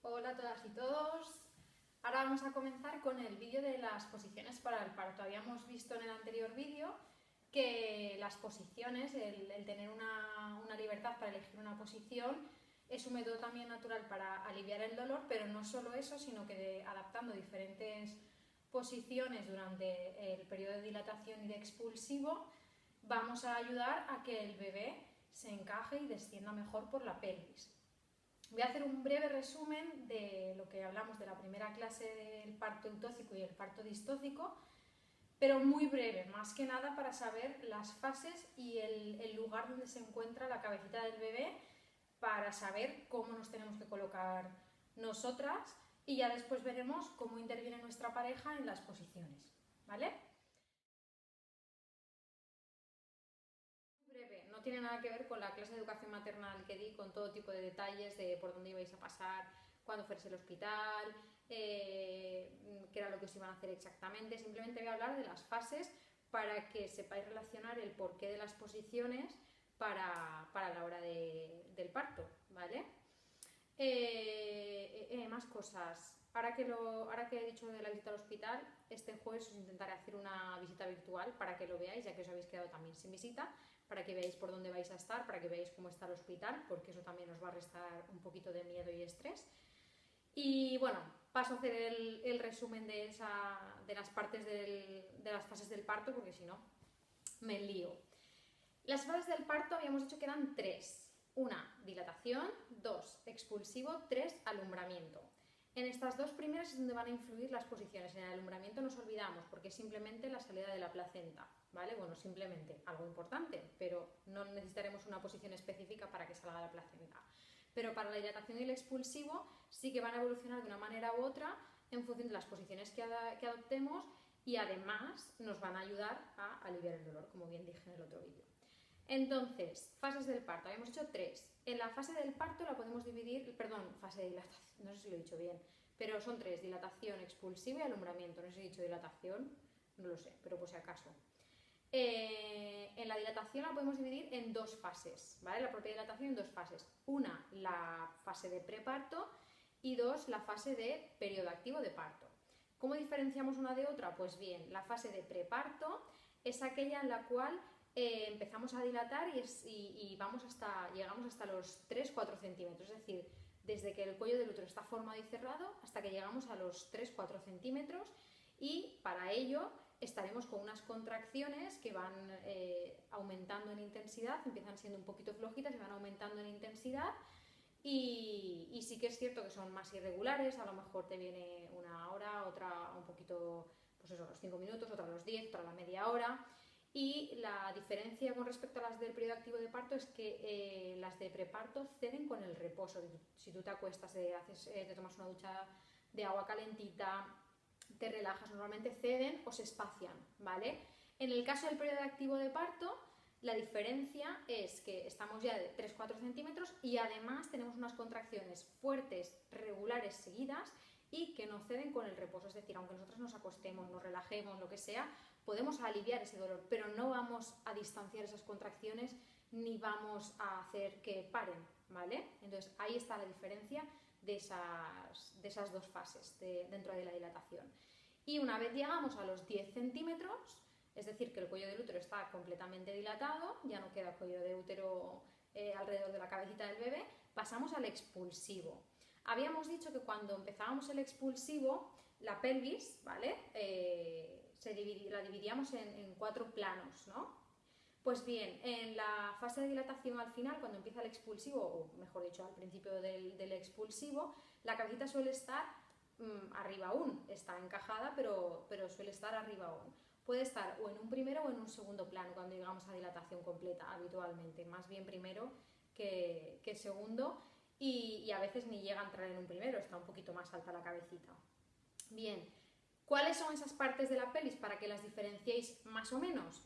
Hola a todas y todos. Ahora vamos a comenzar con el vídeo de las posiciones para el parto. Habíamos visto en el anterior vídeo que las posiciones, el tener una libertad para elegir una posición, es un método también natural para aliviar el dolor, pero no solo eso, sino que adaptando diferentes posiciones durante el periodo de dilatación y de expulsivo, vamos a ayudar a que el bebé se encaje y descienda mejor por la pelvis. Voy a hacer un breve resumen de lo que hablamos de la primera clase del parto eutóxico y el parto distóxico, pero muy breve, más que nada para saber las fases y el lugar donde se encuentra la cabecita del bebé, para saber cómo nos tenemos que colocar nosotras, y ya después veremos cómo interviene nuestra pareja en las posiciones, ¿vale? Breve, no tiene nada que ver con la clase de educación maternal que di, con todo tipo de detalles de por dónde ibais a pasar, cuándo fuese el hospital, qué era lo que os iban a hacer exactamente. Simplemente voy a hablar de las fases para que sepáis relacionar el porqué de las posiciones para la hora del parto, ¿vale? Más cosas. Ahora que he dicho de la visita al hospital, este jueves os intentaré hacer una visita virtual para que lo veáis, ya que os habéis quedado también sin visita, para que veáis por dónde vais a estar, para que veáis cómo está el hospital, porque eso también os va a restar un poquito de miedo y estrés. Y bueno, paso a hacer el resumen de las partes de las fases del parto, porque si no, me lío. Las fases del parto habíamos dicho que eran tres. Una, dilatación; dos, expulsivo; tres, alumbramiento. En estas dos primeras es donde van a influir las posiciones. En el alumbramiento nos olvidamos porque es simplemente la salida de la placenta, ¿vale? Bueno, simplemente, algo importante, pero no necesitaremos una posición específica para que salga la placenta. Pero para la dilatación y el expulsivo sí que van a evolucionar de una manera u otra en función de las posiciones que adoptemos, y además nos van a ayudar a aliviar el dolor, como bien dije en el otro vídeo. Entonces, fases del parto, habíamos hecho tres. En la fase del parto la podemos dividir, perdón, fase de dilatación, no sé si lo he dicho bien, pero son tres: dilatación, expulsivo y alumbramiento. No sé si he dicho dilatación, no lo sé, pero por si acaso. En la dilatación la podemos dividir en dos fases, ¿vale? La propia dilatación en dos fases. Una, la fase de preparto, y dos, la fase de periodo activo de parto. ¿Cómo diferenciamos una de otra? Pues bien, la fase de preparto es aquella en la cual empezamos a dilatar y llegamos hasta los 3-4 centímetros, es decir, desde que el cuello del útero está formado y cerrado hasta que llegamos a los 3-4 centímetros, y para ello estaremos con unas contracciones que van aumentando en intensidad, empiezan siendo un poquito flojitas y van aumentando en intensidad. Y sí que es cierto que son más irregulares, a lo mejor te viene una hora, otra un poquito, pues eso, los 5 minutos, otra a los 10, otra a la media hora. Y la diferencia con respecto a las del periodo activo de parto es que las de preparto ceden con el reposo. Si tú te acuestas, te tomas una ducha de agua calentita, te relajas, normalmente ceden o se espacian, ¿vale? En el caso del periodo activo de parto, la diferencia es que estamos ya de 3-4 centímetros y además tenemos unas contracciones fuertes, regulares, seguidas, y que no ceden con el reposo. Es decir, aunque nosotros nos acostemos, nos relajemos, lo que sea, podemos aliviar ese dolor, pero no vamos a distanciar esas contracciones ni vamos a hacer que paren, ¿vale? Entonces ahí está la diferencia de esas dos fases dentro de la dilatación. Y una vez llegamos a los 10 centímetros, es decir, que el cuello del útero está completamente dilatado, ya no queda cuello de útero alrededor de la cabecita del bebé, pasamos al expulsivo. Habíamos dicho que cuando empezábamos el expulsivo, la pelvis, ¿vale? La dividíamos en 4 planos, ¿no? Pues bien, en la fase de dilatación al final, cuando empieza el expulsivo, o mejor dicho, al principio del expulsivo, la cabecita suele estar arriba aún, está encajada, pero suele estar arriba aún. Puede estar o en un primero o en un segundo plano cuando llegamos a dilatación completa, habitualmente, más bien primero que segundo, y a veces ni llega a entrar en un primero, está un poquito más alta la cabecita. Bien, ¿cuáles son esas partes de la pelvis para que las diferenciéis más o menos?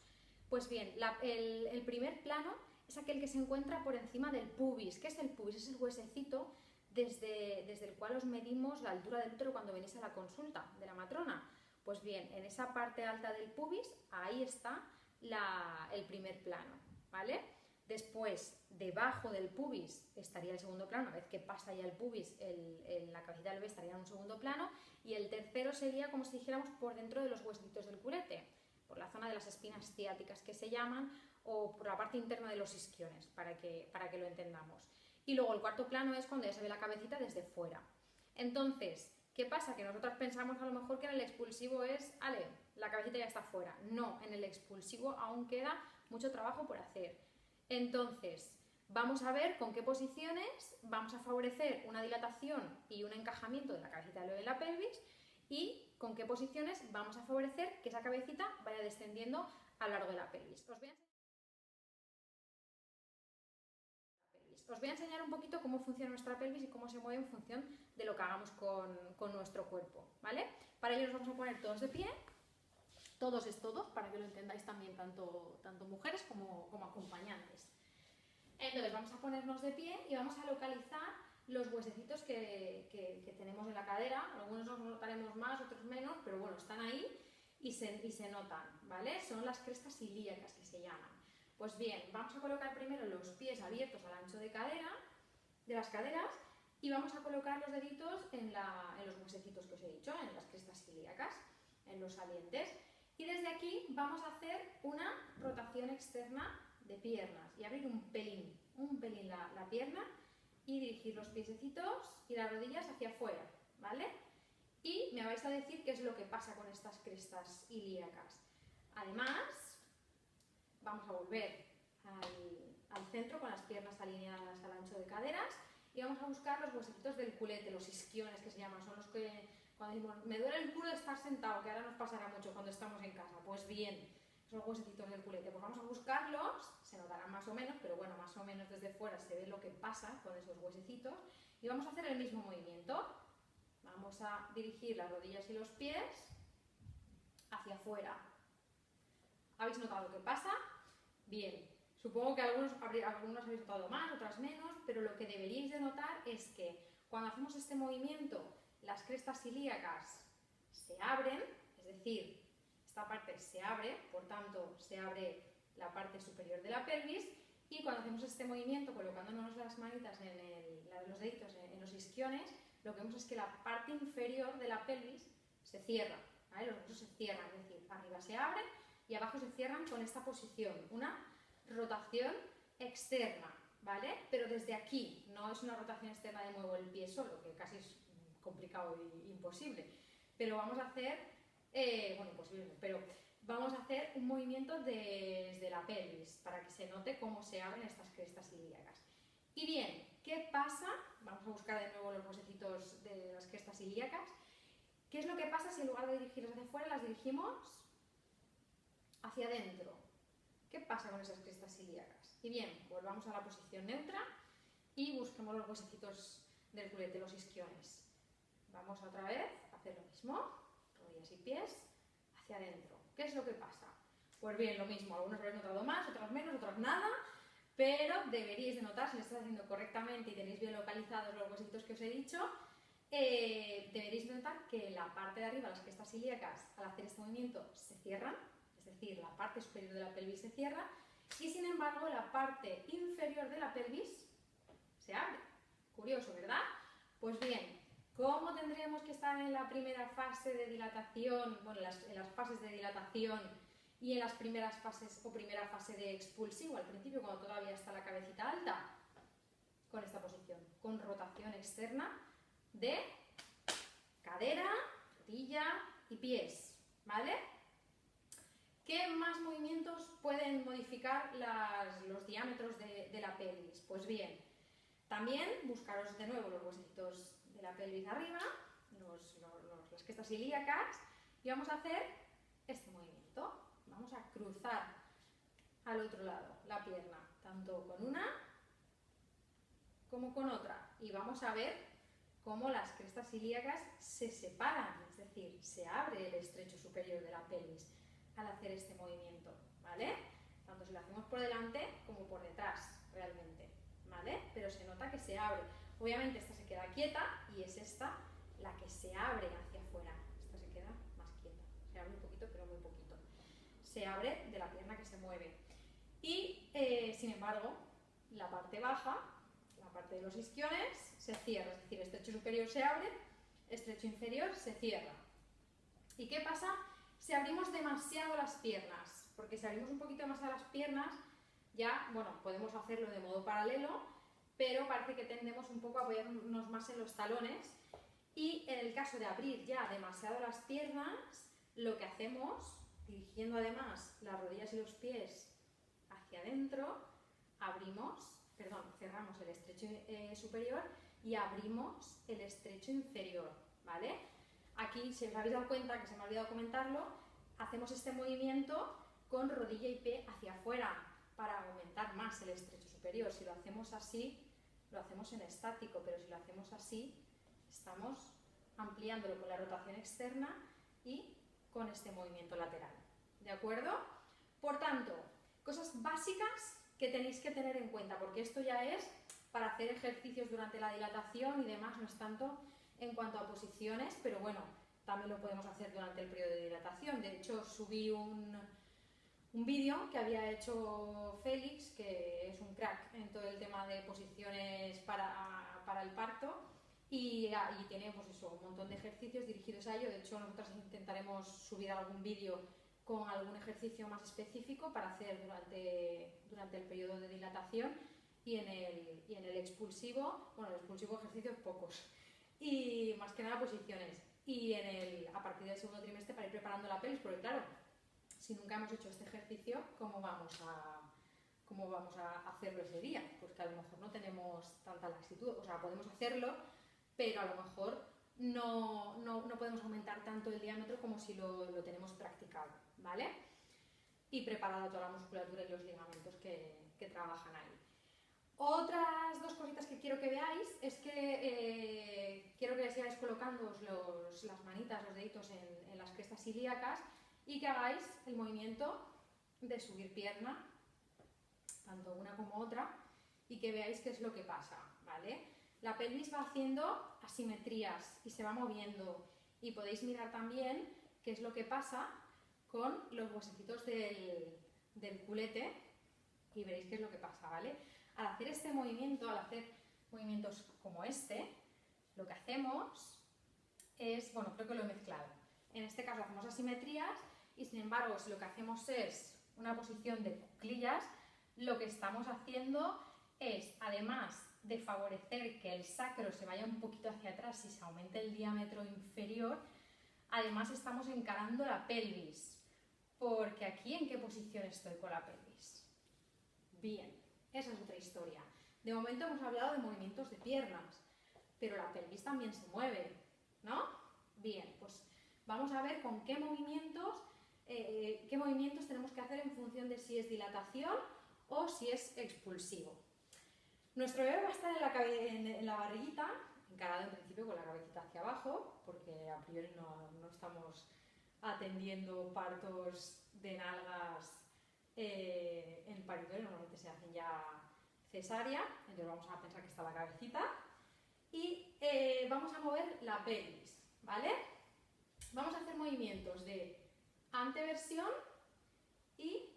Pues bien, el primer plano es aquel que se encuentra por encima del pubis. ¿Qué es el pubis? Es el huesecito desde el cual os medimos la altura del útero cuando venís a la consulta de la matrona. Pues bien, en esa parte alta del pubis, ahí está el primer plano, ¿vale? Después, debajo del pubis estaría el segundo plano. Una vez que pasa ya el pubis, la cabecita del bebé estaría en un segundo plano. Y el tercero sería, como si dijéramos, por dentro de los huesitos del culete, por la zona de las espinas ciáticas que se llaman, o por la parte interna de los isquiones, para que lo entendamos. Y luego el cuarto plano es cuando ya se ve la cabecita desde fuera. Entonces, ¿qué pasa? Que nosotros pensamos a lo mejor que en el expulsivo es, ale, la cabecita ya está fuera. No, en el expulsivo aún queda mucho trabajo por hacer. Entonces, vamos a ver con qué posiciones vamos a favorecer una dilatación y un encajamiento de la cabecita de la pelvis y con qué posiciones vamos a favorecer que esa cabecita vaya descendiendo a lo largo de la pelvis. Os voy a enseñar un poquito cómo funciona nuestra pelvis y cómo se mueve en función de lo que hagamos con nuestro cuerpo, ¿vale? Para ello nos vamos a poner todos de pie. Todos es todos, para que lo entendáis también tanto mujeres como acompañantes. Entonces vamos a ponernos de pie y vamos a localizar los huesecitos que tenemos en la cadera. Algunos nos notaremos más, otros menos, pero bueno, están ahí y se notan, ¿vale? Son las crestas ilíacas que se llaman. Pues bien, vamos a colocar primero los pies abiertos al ancho de las caderas, y vamos a colocar los deditos en los huesecitos que os he dicho, en las crestas ilíacas, en los salientes. Y desde aquí vamos a hacer una rotación externa de piernas y abrir un pelín la pierna y dirigir los piececitos y las rodillas hacia afuera, ¿vale? Y me vais a decir qué es lo que pasa con estas crestas ilíacas. Además, vamos a volver al centro con las piernas alineadas al ancho de caderas y vamos a buscar los huesecitos del culete, los isquiones que se llaman, son los que cuando decimos me duele el culo de estar sentado, que ahora nos pasará mucho cuando estamos en casa, pues bien, esos huesecitos del culete, pues vamos a buscarlos, se notarán más o menos, pero bueno, más o menos desde fuera se ve lo que pasa con esos huesecitos y vamos a hacer el mismo movimiento. Vamos a dirigir las rodillas y los pies hacia afuera. ¿Habéis notado qué pasa? Bien, supongo que algunos habéis notado más, otras menos, pero lo que deberíais de notar es que cuando hacemos este movimiento, las crestas ilíacas se abren, es decir, esta parte se abre, por tanto se abre la parte superior de la pelvis, y cuando hacemos este movimiento colocándonos las manitas los deditos en los isquiones, lo que vemos es que la parte inferior de la pelvis se cierra, ¿vale? Los huesos se cierran, es decir, arriba se abren y abajo se cierran con esta posición, una rotación externa, ¿vale? Pero desde aquí, no es una rotación externa de muevo el pie solo, que casi es complicado e imposible, pero vamos a hacer, bueno, imposible, pero vamos a hacer un movimiento desde la pelvis para que se note cómo se abren estas crestas ilíacas. Y bien, ¿qué pasa? Vamos a buscar de nuevo los huesecitos de las crestas ilíacas. ¿Qué es lo que pasa si en lugar de dirigirlas hacia afuera las dirigimos hacia adentro? ¿Qué pasa con esas crestas ilíacas? Y bien, volvamos a la posición neutra y busquemos los huesecitos del culete, los isquiones. Vamos otra vez a hacer lo mismo, rodillas y pies hacia adentro. ¿Qué es lo que pasa? Pues bien, lo mismo, algunos habréis notado más, otros menos, otros nada, pero deberíais de notar, si lo estáis haciendo correctamente y tenéis bien localizados los huesitos que os he dicho, deberéis de notar que en la parte de arriba, las crestas ilíacas, al hacer este movimiento se cierran, es decir, la parte superior de la pelvis se cierra, y sin embargo la parte inferior de la pelvis se abre. Curioso, ¿verdad? Pues bien, ¿cómo tendríamos que estar en la primera fase de dilatación, bueno, en las fases de dilatación y en las primeras fases o primera fase de expulsivo, al principio cuando todavía está la cabecita alta? Con esta posición, con rotación externa de cadera, rodilla y pies, ¿vale? ¿Qué más movimientos pueden modificar los diámetros de la pelvis? Pues bien, también buscaros de nuevo los huesitos de la pelvis arriba, las crestas ilíacas, y vamos a hacer este movimiento. Vamos a cruzar al otro lado la pierna, tanto con una como con otra, y vamos a ver cómo las crestas ilíacas se separan, es decir, se abre el estrecho superior de la pelvis al hacer este movimiento, ¿vale? Tanto si lo hacemos por delante como por detrás, realmente, ¿vale? Pero se nota que se abre. Obviamente esta se queda quieta y es esta la que se abre hacia afuera. Esta se queda más quieta. Se abre un poquito, pero muy poquito. Se abre de la pierna que se mueve. Y, sin embargo, la parte baja, la parte de los isquiones, se cierra, es decir, estrecho superior se abre, estrecho inferior se cierra. ¿Y qué pasa si abrimos demasiado las piernas? Porque si abrimos un poquito demasiado las piernas, ya, bueno, podemos hacerlo de modo paralelo, pero parece que tendemos un poco a apoyarnos más en los talones. Y en el caso de abrir ya demasiado las piernas, lo que hacemos, dirigiendo además las rodillas y los pies hacia adentro, cerramos el estrecho superior y abrimos el estrecho inferior, ¿vale? Aquí, si os habéis dado cuenta, que se me ha olvidado comentarlo, hacemos este movimiento con rodilla y pie hacia afuera para aumentar más el estrecho superior. Si lo hacemos así, lo hacemos en estático, pero si lo hacemos así, estamos ampliándolo con la rotación externa y con este movimiento lateral, ¿de acuerdo? Por tanto, cosas básicas que tenéis que tener en cuenta, porque esto ya es para hacer ejercicios durante la dilatación y demás, no es tanto en cuanto a posiciones, pero bueno, también lo podemos hacer durante el periodo de dilatación. De hecho, subí un vídeo que había hecho Félix, que es un crack en todo el tema de posiciones para el parto, y tiene pues eso, un montón de ejercicios dirigidos a ello. De hecho, nosotros intentaremos subir algún vídeo con algún ejercicio más específico para hacer durante el periodo de dilatación y en el expulsivo, bueno, el expulsivo ejercicios pocos, y más que nada posiciones, y a partir del segundo trimestre para ir preparando la pelvis, porque claro, si nunca hemos hecho este ejercicio, ¿cómo vamos a hacerlo ese día? Pues que a lo mejor no tenemos tanta laxitud, o sea, podemos hacerlo, pero a lo mejor no podemos aumentar tanto el diámetro como si lo tenemos practicado, ¿vale? Y preparada toda la musculatura y los ligamentos que trabajan ahí. Otras dos cositas que quiero que veáis es que quiero que sigáis colocando las manitas, los deditos en las crestas ilíacas y que hagáis el movimiento de subir pierna, tanto una como otra, y que veáis qué es lo que pasa, ¿vale? La pelvis va haciendo asimetrías y se va moviendo, y podéis mirar también qué es lo que pasa con los huesecitos del culete y veréis qué es lo que pasa, ¿vale? Al hacer este movimiento, al hacer movimientos como este, lo que hacemos es, bueno, creo que lo he mezclado. En este caso hacemos asimetrías y sin embargo, si lo que hacemos es una posición de cuclillas, lo que estamos haciendo es, además de favorecer que el sacro se vaya un poquito hacia atrás y se aumente el diámetro inferior, además estamos encarando la pelvis. Porque aquí, ¿en qué posición estoy con la pelvis? Bien, esa es otra historia. De momento hemos hablado de movimientos de piernas, pero la pelvis también se mueve, ¿no? Bien, pues vamos a ver con qué movimientos tenemos que hacer en función de si es dilatación o si es expulsivo. Nuestro bebé va a estar en la barriguita, encarado en principio con la cabecita hacia abajo, porque a priori no estamos atendiendo partos de nalgas en paritorio, normalmente se hacen ya cesárea, entonces vamos a pensar que está la cabecita y vamos a mover la pelvis, ¿vale? Vamos a hacer movimientos de anteversión y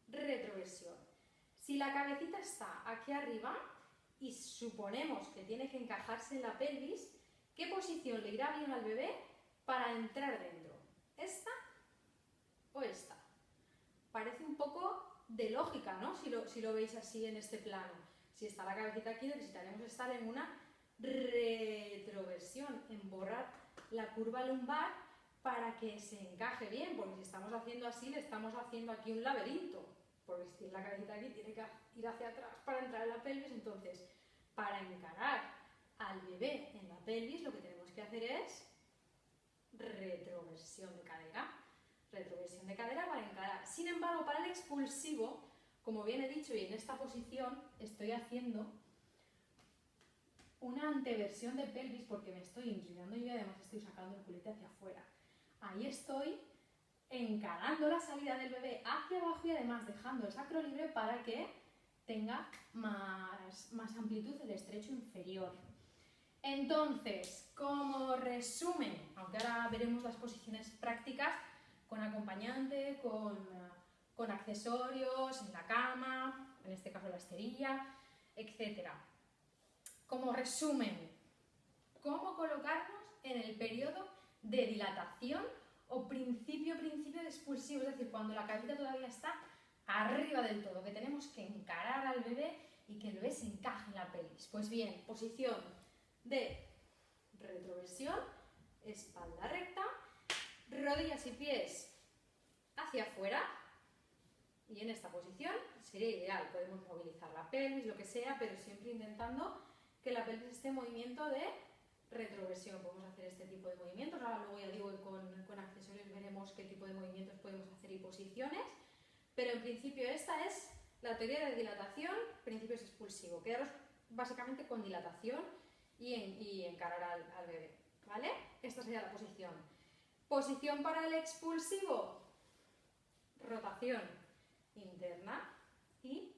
retroversión. Si la cabecita está aquí arriba y suponemos que tiene que encajarse en la pelvis, ¿qué posición le irá bien al bebé para entrar dentro? ¿Esta o esta? Parece un poco de lógica, ¿no? Si lo veis así en este plano. Si está la cabecita aquí, necesitaremos estar en una retroversión, en borrar la curva lumbar para que se encaje bien, porque si estamos haciendo así, le estamos haciendo aquí un laberinto, porque si la cabecita aquí tiene que ir hacia atrás para entrar en la pelvis. Entonces, para encarar al bebé en la pelvis, lo que tenemos que hacer es retroversión de cadera. Retroversión de cadera para encarar. Sin embargo, para el expulsivo, como bien he dicho, y en esta posición estoy haciendo una anteversión de pelvis porque me estoy inclinando y además estoy sacando el culete hacia afuera. Ahí estoy encarando la salida del bebé hacia abajo y además dejando el sacro libre para que tenga más amplitud el estrecho inferior. Entonces, como resumen, aunque ahora veremos las posiciones prácticas con acompañante, con con accesorios, en la cama, en este caso la esterilla, etc. Como resumen, ¿cómo colocarnos en el periodo de dilatación o principio de expulsivo? Es decir, cuando la cabecita todavía está arriba del todo, que tenemos que encarar al bebé y que el bebé se encaje en la pelvis. Pues bien, posición de retroversión, espalda recta, rodillas y pies hacia afuera, y en esta posición sería ideal, podemos movilizar la pelvis, lo que sea, pero siempre intentando que la pelvis esté en movimiento de retroversión. Podemos hacer este tipo de movimientos, ahora luego ya digo que con accesorios veremos qué tipo de movimientos podemos hacer y posiciones, pero en principio esta es la teoría de dilatación, principios expulsivo. Quedaros básicamente con dilatación y encarar al bebé, ¿vale? Esta sería la posición. Posición para el expulsivo, rotación interna y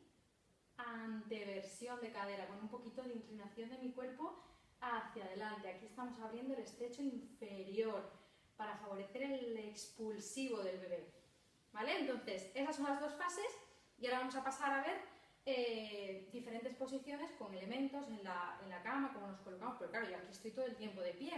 anteversión de cadera, con un poquito de inclinación de mi cuerpo hacia adelante. Aquí estamos abriendo el estrecho inferior para favorecer el expulsivo del bebé, ¿vale? Entonces, esas son las dos fases y ahora vamos a pasar a ver diferentes posiciones con elementos en la cama, cómo nos colocamos, pero claro, yo aquí estoy todo el tiempo de pie.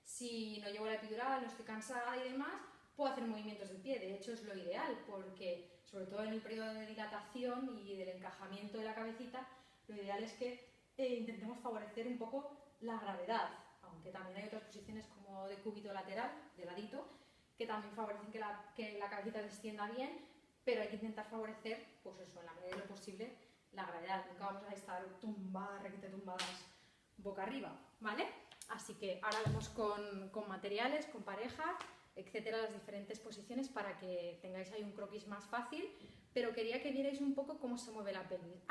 Si no llevo la epidural, no estoy cansada y demás, puedo hacer movimientos de pie, de hecho es lo ideal, porque sobre todo en el periodo de dilatación y del encajamiento de la cabecita, lo ideal es que intentemos favorecer un poco la gravedad, aunque también hay otras posiciones como de cúbito lateral, de ladito, que también favorecen que la cabecita descienda bien, pero hay que intentar favorecer, pues eso, en la medida de lo posible, la gravedad. Nunca vamos a estar tumbadas, tumbadas boca arriba, ¿vale? Así que ahora vemos con materiales, con pareja, etcétera, las diferentes posiciones para que tengáis ahí un croquis más fácil, pero quería que vierais un poco cómo se mueve la pelvis.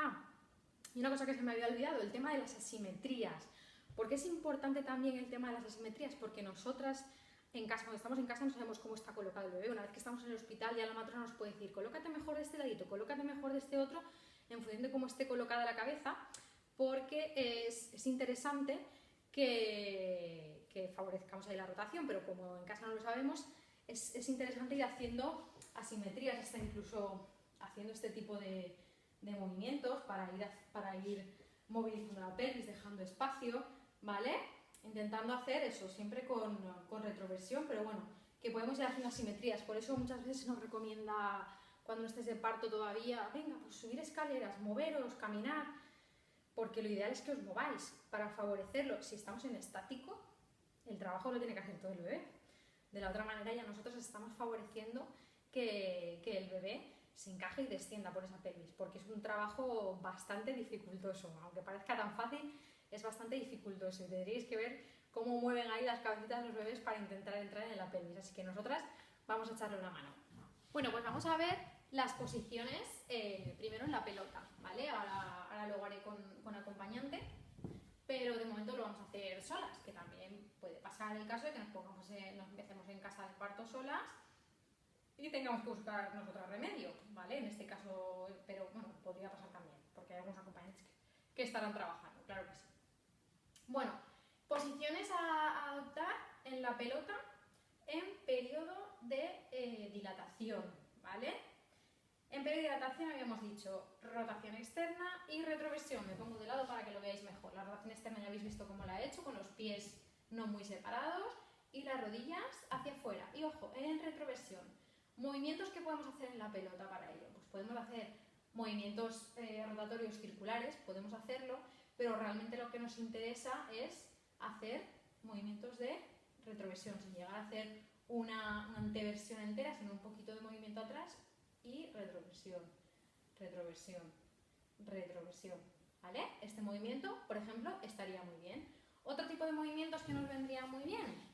Y una cosa que se me había olvidado, el tema de las asimetrías. ¿Por qué es importante también el tema de las asimetrías? Porque nosotras en casa, cuando estamos en casa, no sabemos cómo está colocado el bebé. Una vez que estamos en el hospital, ya la matrona nos puede decir, colócate mejor de este ladito, colócate mejor de este otro, en función de cómo esté colocada la cabeza, porque es interesante que favorezcamos ahí la rotación, pero como en casa no lo sabemos, es interesante ir haciendo asimetrías, hasta incluso haciendo este tipo de movimientos para ir movilizando la pelvis, dejando espacio, ¿vale? Intentando hacer eso, siempre con retroversión, pero bueno, que podemos ir haciendo asimetrías. Por eso muchas veces se nos recomienda, cuando no estés de parto todavía, venga, pues subir escaleras, moveros, caminar, porque lo ideal es que os mováis para favorecerlo. Si estamos en estático, el trabajo lo tiene que hacer todo el bebé. De la otra manera ya nosotros estamos favoreciendo que el bebé se encaje y descienda por esa pelvis, porque es un trabajo bastante dificultoso, aunque parezca tan fácil, es bastante dificultoso y tendréis que ver cómo mueven ahí las cabecitas de los bebés para intentar entrar en la pelvis, así que nosotras vamos a echarle una mano. Bueno, pues vamos a ver las posiciones primero en la pelota, ¿vale? Ahora luego haré con acompañante, pero de momento lo vamos a hacer solas, que también puede pasar el caso de que nos empecemos en casa de parto solas y tengamos que buscar nosotras remedio, ¿vale? En este caso, pero bueno, podría pasar también, porque hay algunos acompañantes que estarán trabajando, claro que sí. Bueno, posiciones a adoptar en la pelota en periodo de dilatación, ¿vale? En periodo de dilatación habíamos dicho rotación externa y retroversión. Me pongo de lado para que lo veáis mejor. La rotación externa ya habéis visto cómo la he hecho, con los pies no muy separados y las rodillas hacia afuera. Y ojo, en retroversión, movimientos que podemos hacer en la pelota para ello. Pues podemos hacer movimientos rotatorios circulares, podemos hacerlo, pero realmente lo que nos interesa es hacer movimientos de retroversión, sin llegar a hacer una anteversión entera, sino un poquito de movimiento atrás y retroversión, retroversión, retroversión, ¿vale? Este movimiento, por ejemplo, estaría muy bien. Otro tipo de movimientos que nos vendría muy bien,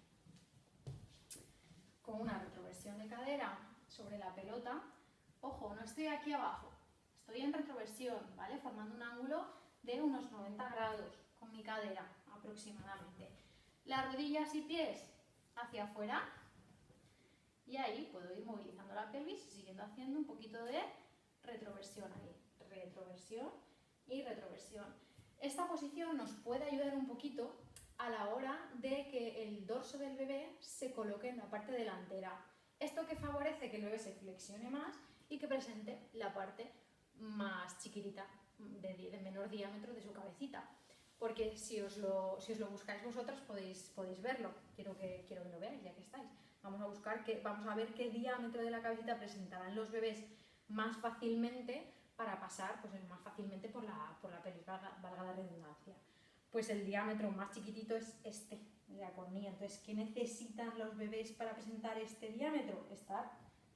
con una retroversión de cadera sobre la pelota. Ojo, no estoy aquí abajo, estoy en retroversión, ¿vale? Formando un ángulo de unos 90 grados con mi cadera aproximadamente. Las rodillas y pies hacia afuera y ahí puedo ir movilizando la pelvis y siguiendo haciendo un poquito de retroversión ahí. Retroversión y retroversión. Esta posición nos puede ayudar un poquito a la hora de que el dorso del bebé se coloque en la parte delantera. Esto que favorece que el bebé se flexione más y que presente la parte más chiquitita, de menor diámetro de su cabecita. Porque si os lo buscáis vosotras podéis verlo. Quiero que lo veáis ya que estáis. Vamos a ver qué diámetro de la cabecita presentarán los bebés más fácilmente para pasar pues, más fácilmente por la pelvis, valga la redundancia. Pues el diámetro más chiquitito es este, de la cornilla. Entonces, ¿qué necesitan los bebés para presentar este diámetro? Estar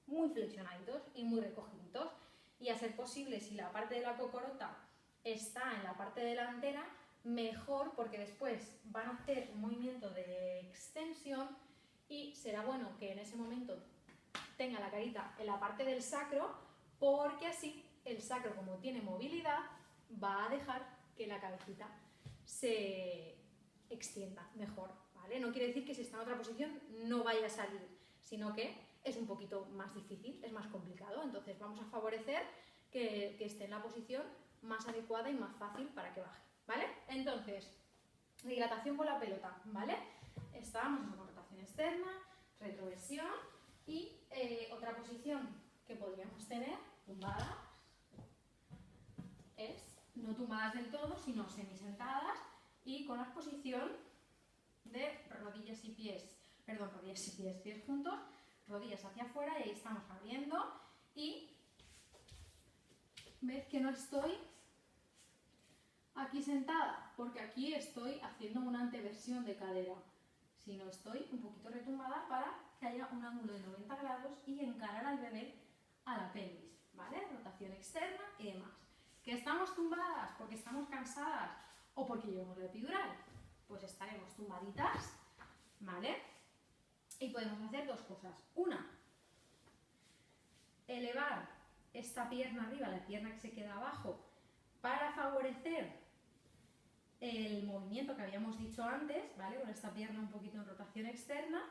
muy flexionaditos y muy recogiditos. Y a ser posible, si la parte de la cocorota está en la parte delantera, mejor, porque después van a hacer un movimiento de extensión y será bueno que en ese momento tenga la carita en la parte del sacro, porque así el sacro, como tiene movilidad, va a dejar que la cabecita se extienda mejor, ¿vale? No quiere decir que si está en otra posición no vaya a salir, sino que es un poquito más difícil, es más complicado. Entonces vamos a favorecer que esté en la posición más adecuada y más fácil para que baje, ¿vale? Entonces, dilatación con la pelota, ¿vale? Estábamos en rotación externa, retroversión y otra posición que podríamos tener, tumbada, es no tumbadas del todo, sino semisentadas y con la posición de rodillas y pies, pies juntos, rodillas hacia afuera, y ahí estamos abriendo. Y ved que no estoy aquí sentada, porque aquí estoy haciendo una anteversión de cadera, sino estoy un poquito retumbada para que haya un ángulo de 90 grados y encarar al bebé a la pelvis, ¿vale? Rotación externa y demás. ¿Que estamos tumbadas porque estamos cansadas o porque llevamos la epidural? Pues estaremos tumbaditas, ¿vale? Y podemos hacer dos cosas. Una, elevar esta pierna arriba, la pierna que se queda abajo, para favorecer el movimiento que habíamos dicho antes, ¿vale? Con esta pierna un poquito en rotación externa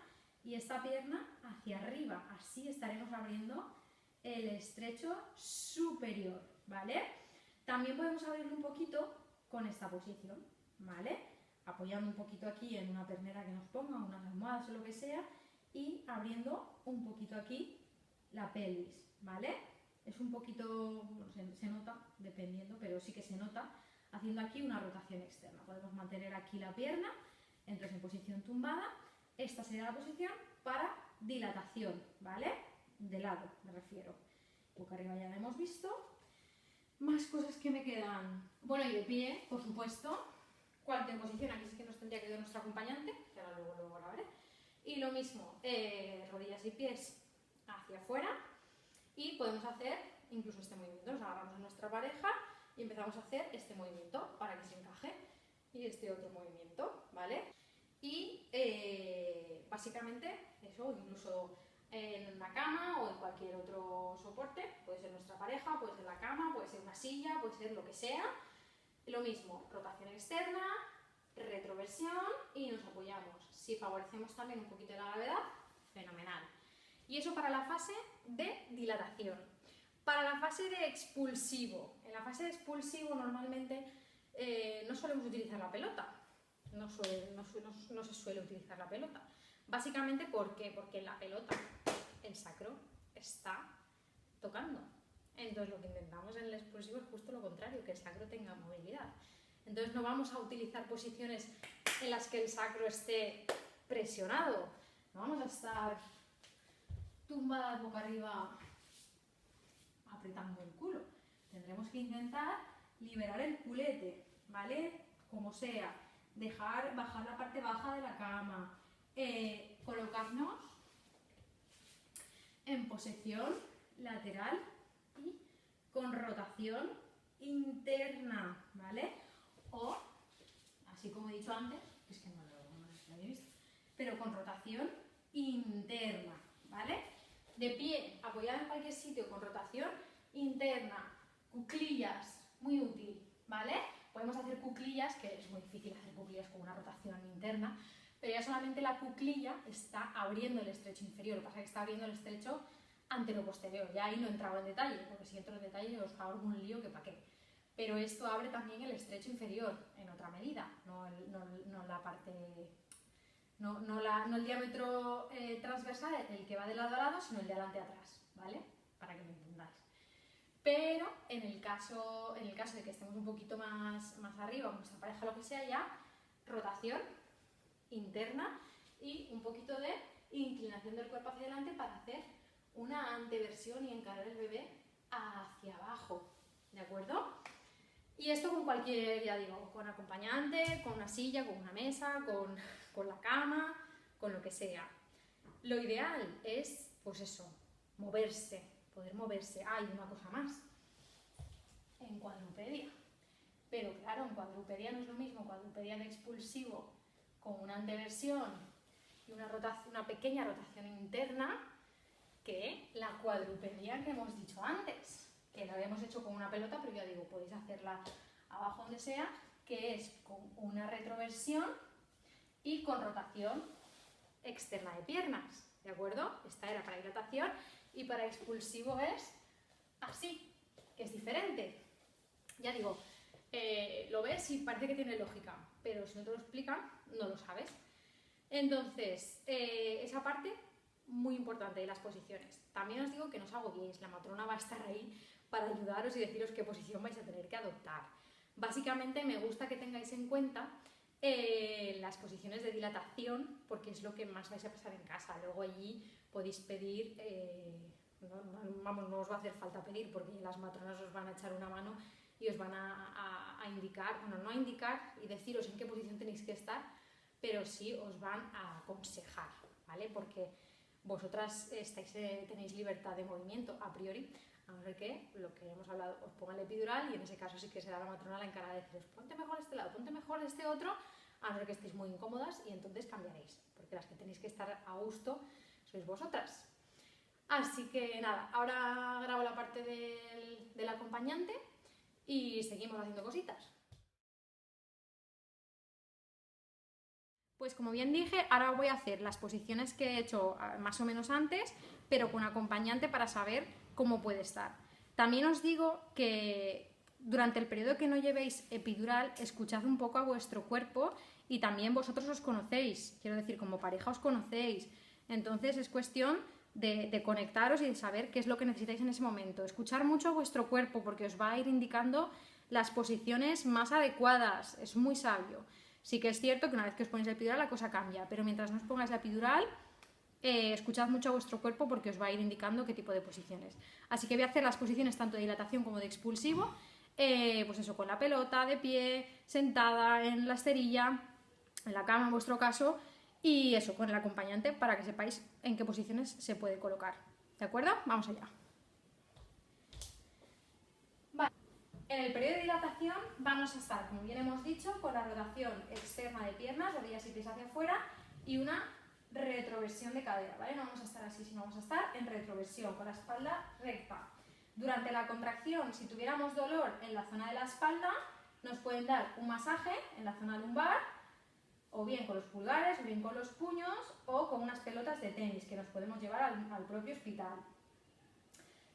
y esta pierna hacia arriba. Así estaremos abriendo el estrecho superior, ¿vale? También podemos abrirlo un poquito con esta posición, ¿vale? Apoyando un poquito aquí en una pernera que nos ponga, unas almohadas o lo que sea, y abriendo un poquito aquí la pelvis, ¿vale? Es un poquito, se nota, dependiendo, pero sí que se nota, haciendo aquí una rotación externa. Podemos mantener aquí la pierna, entras en posición tumbada. Esta sería la posición para dilatación, ¿vale? De lado, me refiero. Boca arriba ya la hemos visto. Más cosas que me quedan. Bueno, y de pie, por supuesto. Cualquier posición, aquí sí que nos tendría que ver nuestro acompañante, que ahora luego lo veré. Y lo mismo, rodillas y pies hacia afuera. Y podemos hacer incluso este movimiento. Nos agarramos a nuestra pareja y empezamos a hacer este movimiento para que se encaje. Y este otro movimiento, ¿vale? Y básicamente eso, incluso en una cama o en cualquier otro soporte, puede ser nuestra pareja, puede ser la cama, puede ser una silla, puede ser lo que sea. Lo mismo, rotación externa, retroversión y nos apoyamos. Si favorecemos también un poquito la gravedad, fenomenal. Y eso para la fase de dilatación. Para la fase de expulsivo. En la fase de expulsivo normalmente no solemos utilizar la pelota. No se suele utilizar la pelota. Básicamente, ¿por qué? Porque la pelota, el sacro, está tocando. Entonces lo que intentamos en el expulsivo es justo lo contrario, que el sacro tenga movilidad. Entonces no vamos a utilizar posiciones en las que el sacro esté presionado. No vamos a estar tumbadas boca arriba apretando el culo. Tendremos que intentar liberar el culete, ¿vale? Como sea. Bajar la parte baja de la cama. Colocarnos en posición lateral y con rotación interna, ¿vale? O, así como he dicho antes, es que no lo había visto, pero con rotación interna, ¿vale? De pie, apoyado en cualquier sitio con rotación interna, cuclillas, muy útil, ¿vale? Podemos hacer cuclillas, que es muy difícil hacer cuclillas con una rotación interna, pero ya solamente la cuclilla está abriendo el estrecho inferior, lo que pasa es que está abriendo el estrecho antero-posterior. Ya ahí no he entrado en detalle, porque si entro en detalle os hago un lío que para qué. Pero esto abre también el estrecho inferior en otra medida, no la parte, no el diámetro transversal, el que va de lado a lado, sino el de adelante a atrás, ¿vale? para que lo entendáis. Pero en el caso de que estemos un poquito más arriba, con nuestra pareja, lo que sea, ya rotación interna y un poquito de inclinación del cuerpo hacia adelante para hacer una anteversión y encarar el bebé hacia abajo, ¿de acuerdo? Y esto con cualquier, ya digo, con acompañante, con una silla, con una mesa, con la cama, con lo que sea. Lo ideal es, pues eso, moverse, poder moverse. Hay una cosa más, en cuadrupedia. Pero claro, en cuadrupedia no es lo mismo cuadrupedia de expulsivo con una anteversión y una pequeña rotación interna que la cuadrupedia que hemos dicho antes, que la habíamos hecho con una pelota, pero ya digo, podéis hacerla abajo donde sea, que es con una retroversión y con rotación externa de piernas, ¿de acuerdo? Esta era para dilatación y para expulsivo es así, que es diferente. Ya digo, lo ves y parece que tiene lógica, pero si no te lo explican, no lo sabes. Entonces, esa parte muy importante de las posiciones. También os digo que no os agobiéis, la matrona va a estar ahí para ayudaros y deciros qué posición vais a tener que adoptar. Básicamente me gusta que tengáis en cuenta las posiciones de dilatación, porque es lo que más vais a pasar en casa. Luego allí podéis pedir, no os va a hacer falta pedir, porque las matronas os van a echar una mano y os van a indicar, bueno, no a indicar y deciros en qué posición tenéis que estar, pero sí os van a aconsejar, ¿vale? Porque vosotras tenéis libertad de movimiento a priori, a no ser que, lo que hemos hablado, os ponga el epidural y en ese caso sí que será la matrona la encargada de deciros ponte mejor este lado, ponte mejor este otro, a no ser que estéis muy incómodas y entonces cambiaréis, porque las que tenéis que estar a gusto sois vosotras. Así que nada, ahora grabo la parte del acompañante y seguimos haciendo cositas. Pues como bien dije, ahora voy a hacer las posiciones que he hecho más o menos antes, pero con acompañante para saber cómo puede estar. También os digo que durante el periodo que no llevéis epidural, escuchad un poco a vuestro cuerpo y también vosotros os conocéis, quiero decir, como pareja os conocéis. Entonces es cuestión de conectaros y de saber qué es lo que necesitáis en ese momento. Escuchar mucho a vuestro cuerpo porque os va a ir indicando las posiciones más adecuadas, es muy sabio. Sí que es cierto que una vez que os ponéis la epidural la cosa cambia, pero mientras no os pongáis la epidural, escuchad mucho a vuestro cuerpo porque os va a ir indicando qué tipo de posiciones. Así que voy a hacer las posiciones tanto de dilatación como de expulsivo, pues eso, con la pelota, de pie, sentada, en la esterilla, en la cama en vuestro caso, y eso, con el acompañante para que sepáis en qué posiciones se puede colocar. ¿De acuerdo? Vamos allá. En el periodo de dilatación vamos a estar, como bien hemos dicho, con la rotación externa de piernas, rodillas y pies hacia afuera, y una retroversión de cadera, ¿vale? No vamos a estar así, sino vamos a estar en retroversión, con la espalda recta. Durante la contracción, si tuviéramos dolor en la zona de la espalda, nos pueden dar un masaje en la zona lumbar, o bien con los pulgares, o bien con los puños, o con unas pelotas de tenis que nos podemos llevar al propio hospital.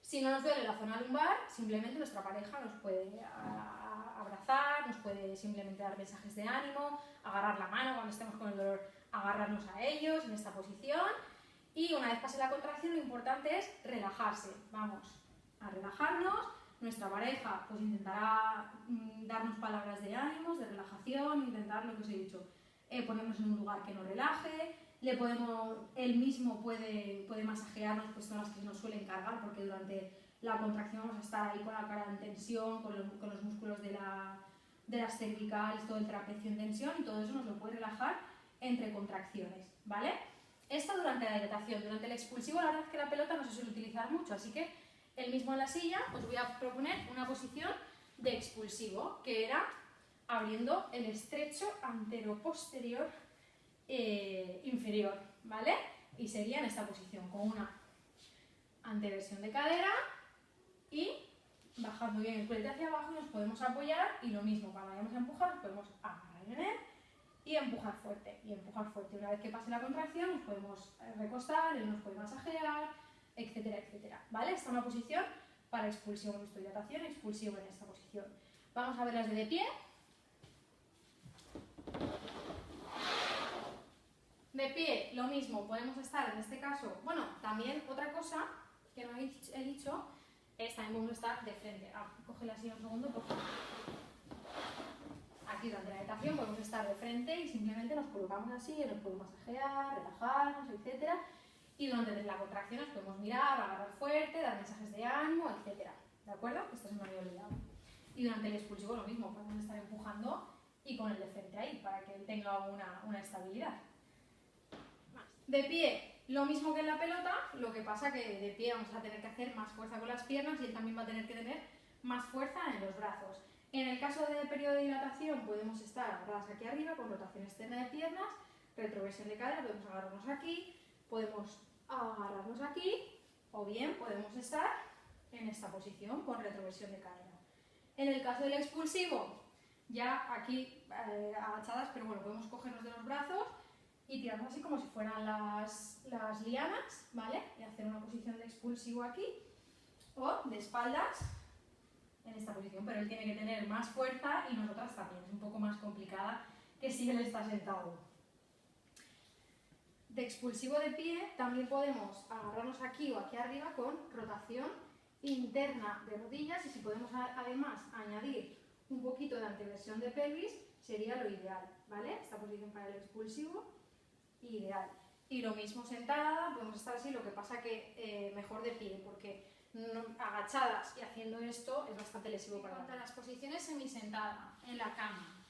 Si no nos duele la zona lumbar, simplemente nuestra pareja nos puede abrazar, nos puede simplemente dar mensajes de ánimo, agarrar la mano cuando estemos con el dolor, agarrarnos a ellos en esta posición. Y una vez pase la contracción, lo importante es relajarse. Vamos a relajarnos. Nuestra pareja pues intentará darnos palabras de ánimos, de relajación, intentar lo que os he dicho, ponernos en un lugar que nos relaje. Él mismo puede masajearnos, pues son las que nos suelen cargar, porque durante la contracción vamos a estar ahí con la cara en tensión, con los músculos de las cervicales, todo el trapecio en tensión, y todo eso nos lo puede relajar entre contracciones, ¿vale? Esto durante la dilatación. Durante el expulsivo, la verdad es que la pelota no se suele utilizar mucho, así que él mismo en la silla os voy a proponer una posición de expulsivo, que era abriendo el estrecho antero-posterior inferior, ¿vale? Y sería en esta posición, con una anteversión de cadera y bajando bien el culete hacia abajo, nos podemos apoyar, y lo mismo, cuando vayamos a empujar, nos podemos agarrar en él y empujar fuerte, y empujar fuerte. Una vez que pase la contracción, nos podemos recostar, él nos puede masajear, etcétera, etcétera, ¿vale? Esta es una posición para expulsión, nuestra dilatación, expulsivo en esta posición. Vamos a ver las de pie. De pie, lo mismo, podemos estar en este caso, bueno, también otra cosa que no he dicho es también podemos estar de frente. Cógela así un segundo, por favor. Aquí durante la meditación podemos estar de frente y simplemente nos colocamos así, nos podemos masajear, relajarnos, etc. Y durante la contracción nos podemos mirar, agarrar fuerte, dar mensajes de ánimo, etc. ¿De acuerdo? Esto se me había olvidado. Y durante el expulsivo lo mismo, podemos estar empujando y con el de frente ahí, para que él tenga una estabilidad. De pie, lo mismo que en la pelota, lo que pasa que de pie vamos a tener que hacer más fuerza con las piernas y él también va a tener que tener más fuerza en los brazos. En el caso del periodo de dilatación podemos estar agarradas aquí arriba con rotación externa de piernas, retroversión de cadera, podemos agarrarnos aquí, podemos agarrarnos aquí o bien podemos estar en esta posición con retroversión de cadera. En el caso del expulsivo, ya aquí agachadas, pero bueno, podemos cogernos de los brazos y tirarnos así como si fueran las lianas, ¿vale? Y hacer una posición de expulsivo aquí o de espaldas en esta posición, pero él tiene que tener más fuerza y nosotras también, es un poco más complicada que si él está sentado. De expulsivo de pie también podemos agarrarnos aquí o aquí arriba con rotación interna de rodillas y si podemos además añadir un poquito de anteversión de pelvis sería lo ideal, ¿vale? Esta posición para el expulsivo, ideal. Y lo mismo sentada, podemos estar así, lo que pasa que mejor de pie, porque agachadas y haciendo esto es bastante lesivo para las posiciones semisentadas en la cama.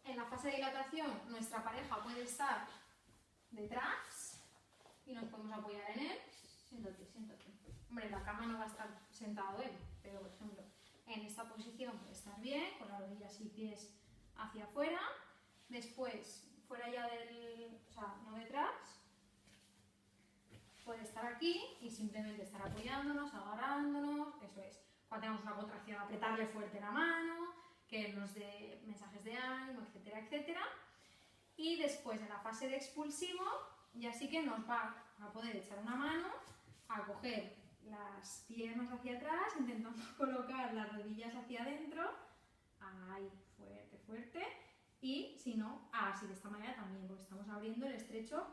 En la fase de dilatación, nuestra pareja puede estar detrás y nos podemos apoyar en él. Siéntate, siéntate. Hombre, en la cama no va a estar sentado él, pero por ejemplo, en esta posición puede estar bien, con las rodillas y pies hacia afuera. Después, fuera ya o sea, no detrás, puede estar aquí y simplemente estar apoyándonos, agarrándonos, eso es. Cuando tenemos una contracción, apretarle fuerte la mano, que nos dé mensajes de ánimo, etcétera, etcétera. Y después, en la fase de expulsivo, ya sí que nos va a poder echar una mano, a coger las piernas hacia atrás, intentando colocar las rodillas hacia adentro, ahí, fuerte, fuerte, y si no, así de esta manera también, porque estamos abriendo el estrecho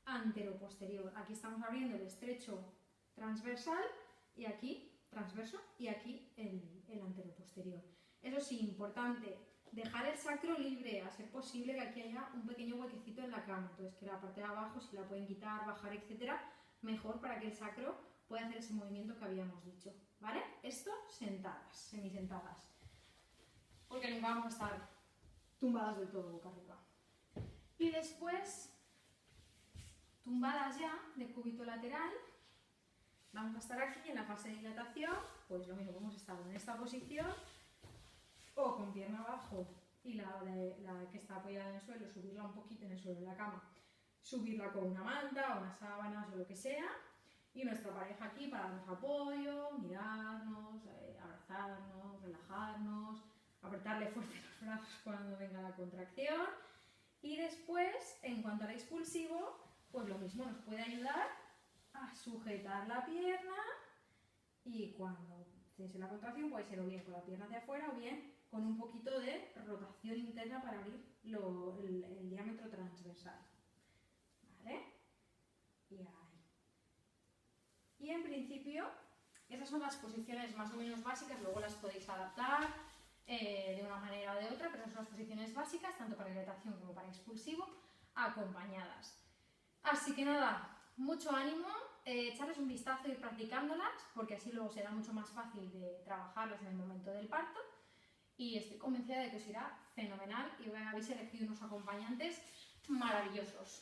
anteroposterior. Aquí estamos abriendo el estrecho transversal y aquí transverso y aquí el anteroposterior. Eso sí, importante, dejar el sacro libre, a ser posible que aquí haya un pequeño huequecito en la cama, entonces que la parte de abajo, si la pueden quitar, bajar, etcétera, mejor para que el sacro pueda hacer ese movimiento que habíamos dicho, ¿vale? Esto sentadas, semisentadas, porque nunca vamos a estar tumbadas del todo boca arriba. Y después, tumbadas ya de cúbito lateral, vamos a estar aquí en la fase de dilatación, pues lo mismo, hemos estado en esta posición o con pierna abajo y la que está apoyada en el suelo, subirla un poquito en el suelo de la cama, subirla con una manta o unas sábanas o lo que sea, y nuestra pareja aquí para darnos apoyo, mirarnos, abrazarnos, relajarnos, apretarle fuerte los brazos cuando venga la contracción. Y después, en cuanto al expulsivo, pues lo mismo, nos puede ayudar a sujetar la pierna y cuando cese la contracción puede ser o bien con la pierna de afuera o bien con un poquito de rotación interna para abrir el diámetro transversal. ¿Vale? Y ahí. Y en principio, esas son las posiciones más o menos básicas, luego las podéis adaptar de una manera o de otra, pero esas son las posiciones básicas, tanto para dilatación como para expulsivo, acompañadas. Así que nada, mucho ánimo, echarles un vistazo y ir practicándolas, porque así luego será mucho más fácil de trabajarlas en el momento del parto. Y estoy convencida de que os irá fenomenal y habéis elegido unos acompañantes maravillosos.